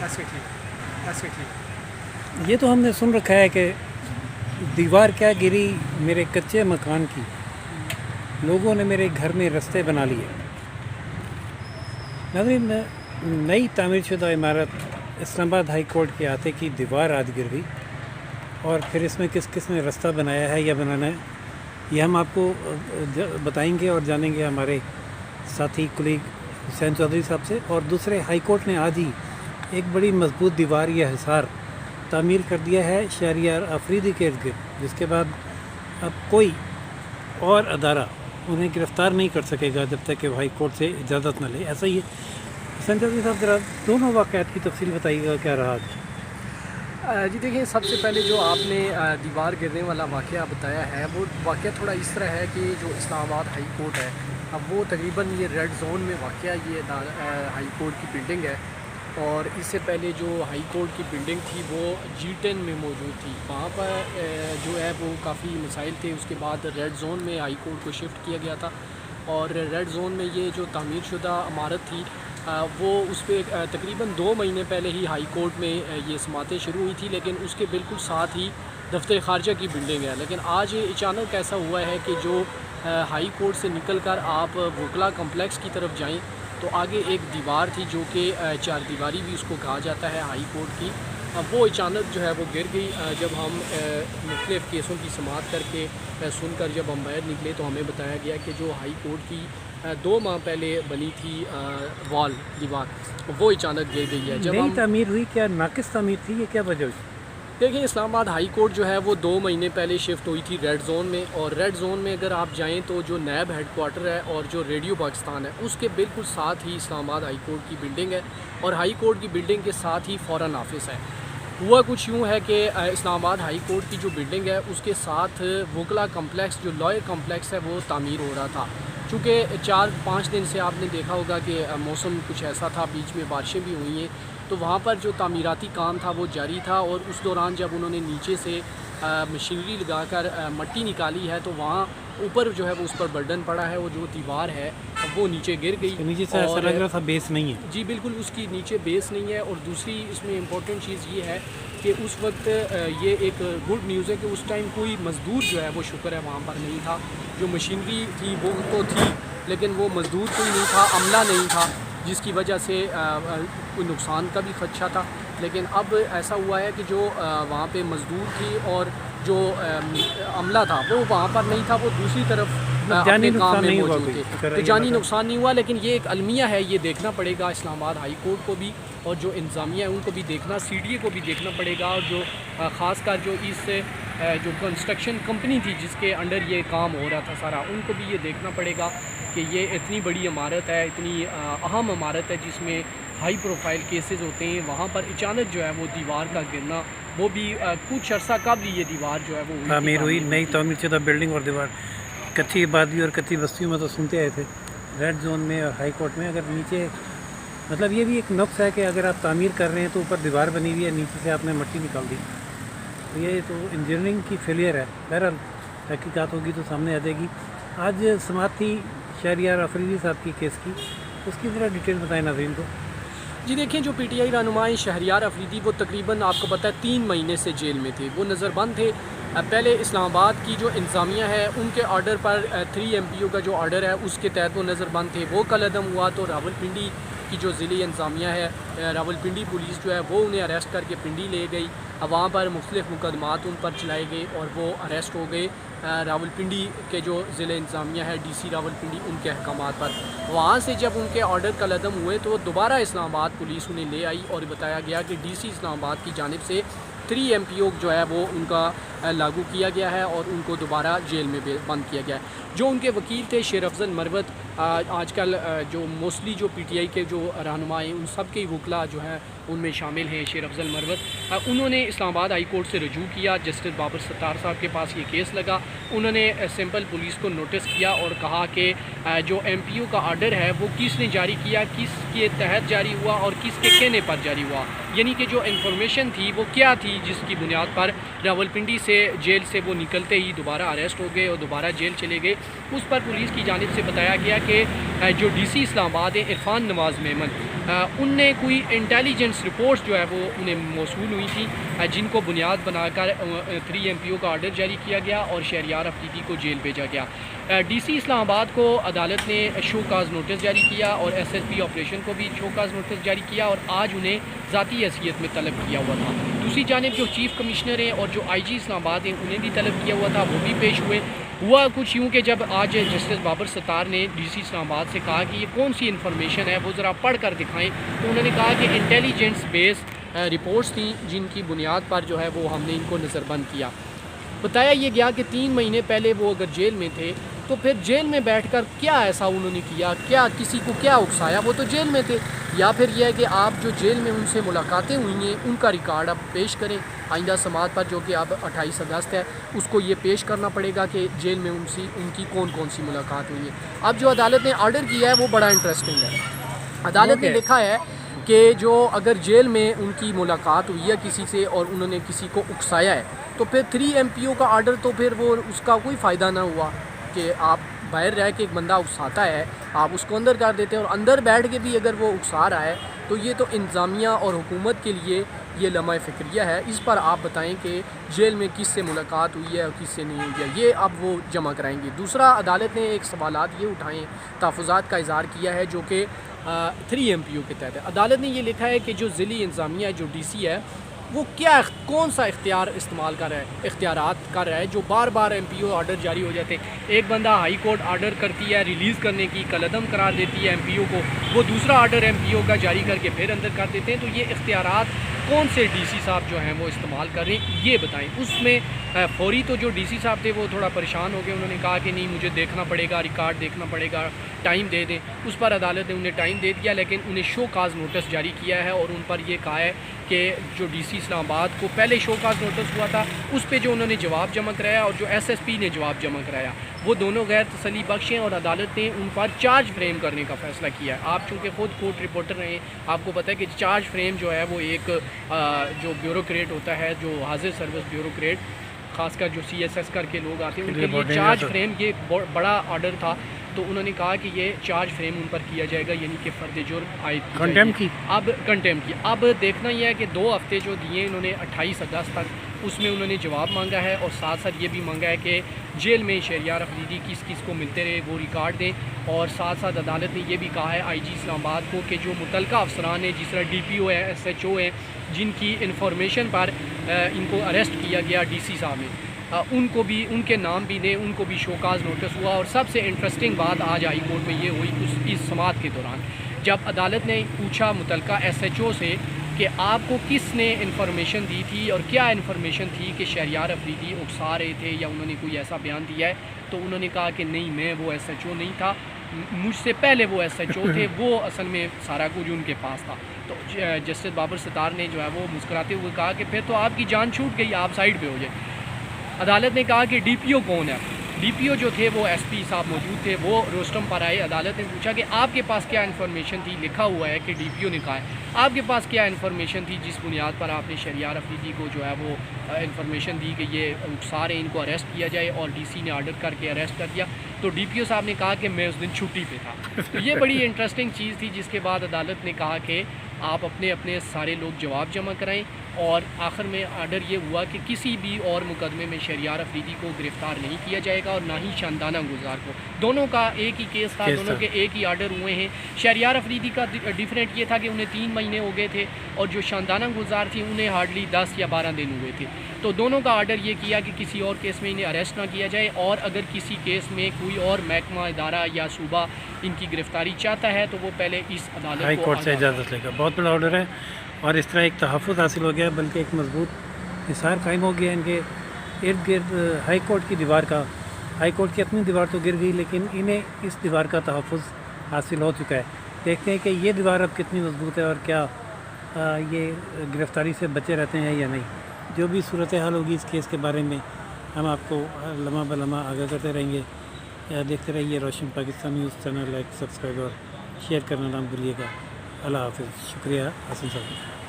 ऐसे ठीक ऐसे ठीक। ये तो हमने सुन रखा है कि दीवार क्या गिरी मेरे कच्चे मकान की, लोगों ने मेरे घर में रास्ते बना लिए। नाज़रीन, नई तामीर शुदा इमारत इस्लामाबाद हाई कोर्ट के आते की दीवार आज गिर गई, और फिर इसमें किस किस ने रास्ता बनाया है या बनाना है, ये हम आपको बताएंगे और जानेंगे हमारे साथी कुलीग हुसैन चौधरी साहब से। और दूसरे, हाई कोर्ट ने आज ही एक बड़ी मजबूत दीवार या हिसार तामीर कर दिया है शहरियार अफरीदी के इर्द गिर्द, जिसके बाद अब कोई और अदारा उन्हें गिरफ़्तार नहीं कर सकेगा जब तक कि वो हाई कोर्ट से इजाज़त न ले। ऐसा ही है। हुसैन चौधरी साहब, ज़रा दोनों वाक़यात की तफसील बताइएगा, क्या रहा आज? जी देखिए, सबसे पहले जो आपने दीवार गिरने वाला वाक़या बताया है, वो वाक़या थोड़ा इस तरह है कि जो इस्लामाबाद हाई कोर्ट है, अब वो तकरीबन ये रेड जोन में वाक़या ये हाई कोर्ट की बिल्डिंग है। और इससे पहले जो हाई कोर्ट की बिल्डिंग थी वो G10 में मौजूद थी। वहाँ पर जो है वो काफ़ी मसाइल थे। उसके बाद रेड जोन में हाई कोर्ट को शिफ्ट किया गया था, और रेड जोन में ये जो तामीर शुदा इमारत थी वो उस पर तकरीबन 2 महीने पहले ही हाई कोर्ट में ये समातें शुरू हुई थी, लेकिन उसके बिल्कुल साथ ही दफ्तर ख़ारजा की बिल्डिंग है। लेकिन आज अचानक ऐसा हुआ है कि जो हाई कोर्ट से निकल कर आप वकला कम्प्लेक्स की तरफ जाएं तो आगे एक दीवार थी जो कि चार दीवारी भी उसको कहा जाता है हाई कोर्ट की। अब वो अचानक जो है वो गिर गई। जब हम मुख्तलिफ़ केसों की समाअत करके सुनकर जब हम बाहर निकले तो हमें बताया गया कि जो हाई कोर्ट की 2 माह पहले बनी थी वॉल दीवार, वो अचानक गिर गई है। जब नई तामीर हुई, क्या नाकिस तामीर थी, ये क्या वजह हुई? देखिए, इस्लामाबाद हाई कोर्ट जो है वो 2 महीने पहले शिफ्ट हुई थी रेड जोन में, और रेड जोन में अगर आप जाएं तो जो नैब हेड क्वार्टर है और जो रेडियो पाकिस्तान है उसके बिल्कुल साथ ही इस्लामाबाद हाई कोर्ट की बिल्डिंग है, और हाई कोर्ट की बिल्डिंग के साथ ही फॉरेन ऑफिस है। हुआ कुछ यूँ है कि इस्लामाबाद हाई कोर्ट की जो बिल्डिंग है उसके साथ वकला कम्प्लेक्स, जो लॉयर कम्प्लेक्स है, वो तामीर हो रहा था। चूँकि 4-5 दिन से आपने देखा होगा कि मौसम कुछ ऐसा था, बीच में बारिशें भी हुई हैं, तो वहाँ पर जो तामीराती काम था वो जारी था। और उस दौरान जब उन्होंने नीचे से मशीनरी लगाकर मट्टी निकाली है तो वहाँ ऊपर जो है वो उस पर बर्डन पड़ा है, वो जो दीवार है वो नीचे गिर गई। तो नीचे से ऐसा लग रहा था बेस नहीं है। जी बिल्कुल, उसकी नीचे बेस नहीं है। और दूसरी इसमें इम्पोर्टेंट चीज़ ये है कि उस वक्त ये एक गुड न्यूज़ है कि उस टाइम कोई मज़दूर जो है वो शुक्र है वहाँ पर नहीं था। जो मशीनरी थी वो तो थी, लेकिन वो मज़दूर कोई नहीं था, अमला नहीं था, जिसकी वजह से कोई नुकसान का भी खदशा था। लेकिन अब ऐसा हुआ है कि जो वहाँ पे मज़दूर थी और जो अमला था वो वहाँ पर नहीं था, वो दूसरी तरफ अपने काम में मौजूद थे, तो जानी नुकसान नहीं हुआ। लेकिन ये एक अलमिया है, ये देखना पड़ेगा इस्लामाबाद हाई कोर्ट को भी, और जो इंतज़ामिया है उनको भी देखना, CDA को भी देखना पड़ेगा, और जो ख़ास कर जो इस जो कंस्ट्रक्शन कंपनी थी जिसके अंडर ये काम हो रहा था सारा, उनको भी ये देखना पड़ेगा कि ये इतनी बड़ी इमारत है, इतनी अहम इमारत है जिसमें हाई प्रोफाइल केसेस होते हैं, वहाँ पर अचानक जो है वो दीवार का गिरना, वो भी कुछ अर्सा कब ये दीवार जो है वो तामीर हुई, नई तामीर शुदा बिल्डिंग और दीवार। कच्ची आबादी और कच्ची बस्तियों में तो सुनते आए थे, रेड जोन में और हाई कोर्ट में अगर नीचे, मतलब ये भी एक नुक्स है कि अगर आप तामीर कर रहे हैं तो ऊपर दीवार बनी हुई है, नीचे से आपने मट्टी निकाल दी, तो ये तो इंजीनियरिंग की फेलियर है। बहरहाल तहकीकात होगी तो सामने आ जाएगी। आज समाअत थी शहरियार अफरीदी साहब की केस की, उसकी ज़रा डिटेल बताएं नाज़रीन को। जी देखिए, जो PTI रहनुमाई शहरियार अफरीदी, वो तकरीबन आपको पता है 3 महीने से जेल में थे, वो नज़रबंद थे। पहले इस्लामाबाद की जो इंतज़ामिया है उनके ऑर्डर पर 3 MPO का जो ऑर्डर है उसके तहत वो नज़रबंद थे। वो कल अदम हुआ तो रावलपिंडी की जो ज़िले इंतज़ामिया है, रावलपिंडी पुलिस जो है वो उन्हें अरेस्ट करके पिंडी ले गई। अब वहाँ पर मुख्तलिफ़ मुकदमात उन पर चलाए गए और वो अरेस्ट हो गए। रावलपिंडी के जो ज़िले इंतज़ामिया है, DC रावलपिंडी, उनके अहकामात पर। वहाँ से जब उनके ऑर्डर कल अदम हुए तो दोबारा इस्लामाबाद पुलिस उन्हें ले आई और बताया गया कि DC इस्लामाबाद की जानिब से 3 MPO जो है वो उनका लागू किया गया है और उनको दोबारा जेल में बंद किया गया है। जो उनके वकील थे शेर अफजल मरवत, आजकल जो मोस्टली जो PTI के जो रहनुमा हैं उन सब के वकला जो हैं उनमें शामिल हैं शेर अफजल मरवत। उन्होंने इस्लामाबाद हाई कोर्ट से रजू किया, जस्टिस बाबर सत्तार साहब के पास ये केस लगा। उन्होंने सिंपल पुलिस को नोटिस किया और कहा कि जो MPO का आर्डर है वो किसने जारी किया, किसके तहत जारी हुआ और किसके कहने पर जारी हुआ, यानी कि जो इंफॉर्मेशन थी वो क्या थी जिसकी बुनियाद पर रावलपिंडी से जेल से वो निकलते ही दोबारा अरेस्ट हो गए और दोबारा जेल चले गए। उस पर पुलिस की जानिब से बताया गया कि जो डीसी इस्लामाबाद है इरफान नवाज़ मेमन, उनने कोई इंटेलिजेंस रिपोर्ट्स जो है वो उन्हें मौसूल हुई थी, जिनको बुनियाद बनाकर 3 MPO का आर्डर जारी किया गया और शहरियार अफरीदी को जेल भेजा गया। डीसी इस्लामाबाद को अदालत ने शोकाज नोटिस जारी किया और SSP ऑपरेशन को भी शोकाज नोटिस जारी किया और आज उन्हें ज़ाती हैसियत में तलब किया हुआ था। दूसरी जानिब जो चीफ़ कमिश्नर हैं और जो IG इस्लामाबाद हैं उन्हें भी तलब किया हुआ था, वो भी पेश हुए। हुआ कुछ यूँ कि जब आज जस्टिस बाबर सत्तार ने डीसी इस्लामाबाद से कहा कि ये कौन सी इन्फॉर्मेशन है वो ज़रा पढ़ कर दिखाएँ, तो उन्होंने कहा कि इंटेलिजेंस बेस्ड रिपोर्ट्स थी जिनकी बुनियाद पर जो है वो हमने इनको नज़रबंद किया। बताया ये गया कि 3 महीने पहले वो अगर जेल में थे तो फिर जेल में बैठकर क्या ऐसा उन्होंने किया, क्या किसी को क्या उकसाया, वो तो जेल में थे। या फिर यह है कि आप जो जेल में उनसे मुलाकातें हुई हैं उनका रिकॉर्ड अब पेश करें आइंदा समात पर, जो कि अब 28 अगस्त है, उसको ये पेश करना पड़ेगा कि जेल में उनकी कौन कौन सी मुलाकात हुई है। अब जो अदालत ने ऑर्डर किया है वो बड़ा इंटरेस्टिंग है। अदालत ने लिखा है कि जो अगर जेल में उनकी मुलाकात हुई है किसी से और उन्होंने किसी को उकसाया है तो फिर 3 MPO का आर्डर, तो फिर वो उसका कोई फ़ायदा ना हुआ कि आप बाहर रह के एक बंदा उकसाता है आप उसको अंदर कर देते हैं, और अंदर बैठ के भी अगर वो उकसा रहा है तो ये तो इंतज़ामिया और हुकूमत के लिए ये लम्हा फ़िक्रिया है। इस पर आप बताएं कि जेल में किस से मुलाकात हुई है और किस से नहीं हुई है, ये अब वो जमा कराएंगे। दूसरा, अदालत ने एक सवालात ये उठाए, तहफ़्फ़ुज़ात का इज़हार किया है जो कि 3 MPO के तहत है। अदालत ने ये लिखा है कि जो ज़िली इंतज़ामिया जो DC है वो कौन सा इख्तियार इस्तेमाल कर रहा है, इख्तियारात कर रहा है जो बार बार MPO आर्डर जारी हो जाते हैं। एक बंदा हाई कोर्ट आर्डर करती है रिलीज़ करने की, कलअदम करार देती है MPO को, वो दूसरा आर्डर MPO का जारी करके फिर अंदर कर देते हैं। तो ये इख्तियारात कौन से DC साहब जो हैं वो इस्तेमाल कर रहे हैं ये बताएं। उसमें फौरी तो जो DC साहब थे वो थोड़ा परेशान हो गए, उन्होंने कहा कि नहीं मुझे देखना पड़ेगा, रिकॉर्ड देखना पड़ेगा, टाइम दे दें। उस पर अदालत ने उन्हें टाइम दे दिया, लेकिन उन्हें शोकाज नोटिस जारी किया है और उन पर यह कहा है कि जो DC इस्लामाबाद को पहले शोकाज नोटिस हुआ था उस पर जो उन्होंने जवाब जमा कराया और जो SSP ने जवाब जमा कराया वो दोनों गैर तसली बख्श हैं और अदालत ने उन पर चार्ज फ्रेम करने का फ़ैसला किया है। आप चूँकि ख़ुद कोर्ट रिपोर्टर रहे, आपको पता है कि चार्ज फ्रेम जो है वो एक जो ब्यूरोक्रेट होता है, जो हाजिर सर्विस ब्यूरोक्रेट, ख़ासकर जो CSS करके लोग आते हैं उनके लिए चार्ज फ्रेम ये बड़ा ऑर्डर था। तो उन्होंने कहा कि ये चार्ज फ्रेम उन पर किया जाएगा, यानी कि फ़र्द जुर्म आयद कंटेम्प्ट की। अब कंटेम्प्ट की अब देखना यह है कि 2 हफ्ते जो दिए इन्होंने 28 अगस्त तक, उसमें उन्होंने जवाब मांगा है और साथ साथ ये भी मांगा है कि जेल में शहरियार अफरीदी किस किस को मिलते रहे वो रिकॉर्ड दें। और साथ साथ अदालत ने ये भी कहा है IG इस्लामाबाद को कि जो मुतलका अफसरान हैं, जिस तरह DPO है, SHO हैं, जिनकी इन्फॉर्मेशन पर इनको अरेस्ट किया गया DC साहब ने, उनको भी, उनके नाम भी दें, उनको भी शोकाज नोटिस हुआ। और सबसे इंटरेस्टिंग बात आज हाई कोर्ट में ये हुई इस समात के दौरान, जब अदालत ने पूछा मुतलका SHO से कि आपको किसने इन्फॉर्मेशन दी थी और क्या इन्फॉर्मेशन थी कि शहरियार अफरीदी उकसा रहे थे या उन्होंने कोई ऐसा बयान दिया है, तो उन्होंने कहा कि नहीं, मैं वो SHO नहीं था, मुझसे पहले वो SHO थे, वो असल में सारा कुछ उनके पास था। तो जस्टिस बाबर सत्तार ने जो है वो मुस्कुराते हुए कहा कि फिर तो आपकी जान छूट गई, आप साइड पे हो जाए। अदालत ने कहा कि DPO कौन है। DPO जो थे वो SP साहब मौजूद थे, वो रोस्टम पर आए। अदालत ने पूछा कि आपके पास क्या इन्फॉर्मेशन थी, लिखा हुआ है कि DPO ने कहा है, आपके पास क्या इन्फॉर्मेशन थी जिस बुनियाद पर आपने शहरियार अफरीदी को जो है वो इन्फॉर्मेशन दी कि ये सारे इनको अरेस्ट किया जाए और DC ने आर्डर करके अरेस्ट कर दिया। तो DPO साहब ने कहा कि मैं उस दिन छुट्टी पे था। तो ये बड़ी इंटरेस्टिंग चीज़ थी, जिसके बाद अदालत ने कहा कि आप अपने अपने सारे लोग जवाब जमा कराएं और आखिर में आर्डर ये हुआ कि किसी भी और मुकदमे में शहरियार अफरीदी को गिरफ़्तार नहीं किया जाएगा और ना ही शानदाना गुजार को। दोनों का एक ही केस था, दोनों के एक ही आर्डर हुए हैं। शहरियार अफरीदी का डिफरेंट ये था कि उन्हें 3 महीने हो गए थे और जो शानदाना गुजार थी उन्हें हार्डली 10 या 12 दिन हुए थे। तो दोनों का आर्डर ये किया कि किसी और केस में इन्हें अरेस्ट ना किया जाए और अगर किसी केस में कोई और महकमा, इदारा या सूबा इनकी गिरफ़्तारी चाहता है तो वो पहले इस अदालत हाई कोर्ट से इजाज़त लेगा। बहुत बड़ा ऑर्डर है और इस तरह एक तहफ़्फ़ुज़ हासिल हो गया, बल्कि एक मजबूत हिसार कायम हो गया इनके इर्द गिर्द। हाई कोर्ट की दीवार का, हाई कोर्ट की अपनी दीवार तो गिर गई, लेकिन इन्हें इस दीवार का तहफ़्फ़ुज़ हासिल हो चुका है। देखते हैं कि ये दीवार अब कितनी मजबूत है और क्या ये गिरफ़्तारी से बचे रहते हैं या नहीं। जो भी सूरत हाल होगी इस केस के बारे में हम आपको लम्हा ब लम्हा आगाह करते रहेंगे। देखते रहिए Roshan Pakistan news channel, like, subscribe और शेयर करना ना भूलिएगा। अल्लाह हाफ़िज़। शुक्रिया हसन साहब।